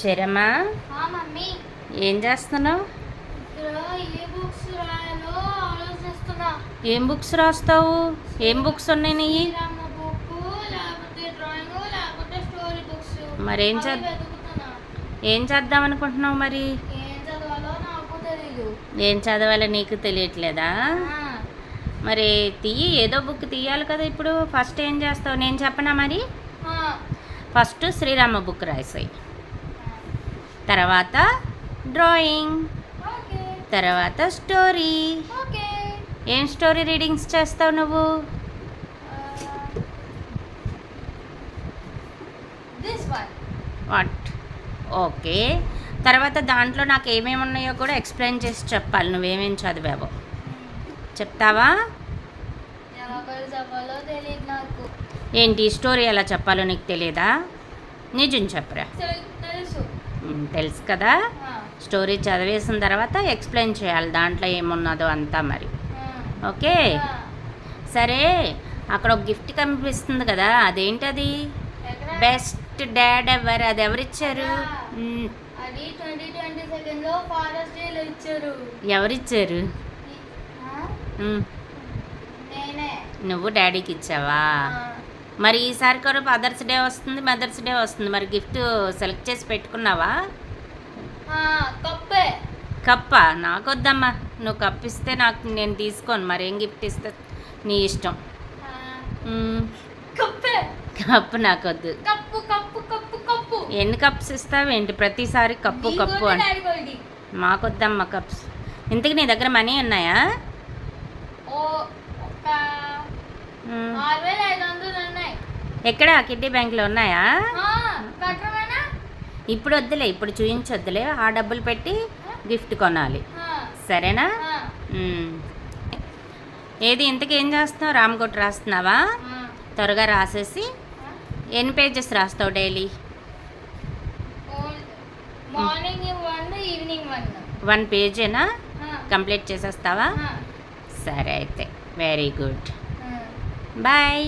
చరమా mummy ఏం చేస్తున్నావు? ఏం బుక్స్ రాస్తావు? ఏం బుక్స్ ఉన్నాయి నీవి? మరి ఏం చేద్దాం అనుకుంటున్నావు? మరి ఏం చదవాలో నీకు తెలియట్లేదా? మరి ఏదో బుక్ తీయాలి కదా. ఇప్పుడు ఫస్ట్ ఏం చేస్తావు నేను చెప్పనా? మరి ఫస్ట్ శ్రీరామ బుక్ రాసాయి, తర్వాత డ్రాయింగ్, తర్వాత స్టోరీ. ఏం స్టోరీ రీడింగ్స్ చేస్తావు నువ్వు? వాట్? ఓకే. తర్వాత దాంట్లో నాకు ఏమేమి ఉన్నాయో కూడా ఎక్స్ప్లెయిన్ చేసి చెప్పాలి. నువ్వేమేమి చదివావో చెప్తావా? ఏంటి స్టోరీ ఎలా చెప్పాలో నీకు తెలియదా? నిజం చెప్పరా? తెలుసు కదా. స్టోరీ చదివేసిన తర్వాత ఎక్స్ప్లెయిన్ చేయాలి దాంట్లో ఏమున్నదో అంతా. మరి ఓకే సరే. అక్కడ ఒక గిఫ్ట్ కనిపిస్తుంది కదా, అదేంటది? బెస్ట్ డాడ్ ఎవర్, అది ఎవరిచ్చారు? ఎవరిచ్చారు? నువ్వు డాడీకి ఇచ్చావా? మరి ఈసారి కూడా ఫాదర్స్ డే వస్తుంది, మదర్స్ డే వస్తుంది. మరి గిఫ్ట్ సెలెక్ట్ చేసి పెట్టుకున్నావా? కప్పా? నాకు వద్దమ్మా. నువ్వు కప్పు ఇస్తే నేను తీసుకోను. మరి ఏం గిఫ్ట్ ఇస్తే నీ ఇష్టం. కప్పు నాకు వద్దు. ఎన్ని కప్స్ ఇస్తావు ఏంటి ప్రతిసారి? కప్పు కప్పు అని మాకొద్దమ్మా కప్స్. ఇంతకు నీ దగ్గర మనీ ఉన్నాయా? ఎక్కడ? కిడ్డీ బ్యాంక్లో ఉన్నాయా? ఇప్పుడు వద్దులే, ఇప్పుడు చూపించొద్దులే. ఆ డబ్బులు పెట్టి గిఫ్ట్ కొనాలి, సరేనా? ఏది ఇంతకేం చేస్తున్నావు? రామకోట రాస్తున్నావా? త్వరగా రాసేసి ఎన్ని పేజెస్ రాస్తావు డైలీ? వన్ పేజేనా? కంప్లీట్ చేసేస్తావా? సరే అయితే వెరీ గుడ్. బాయ్.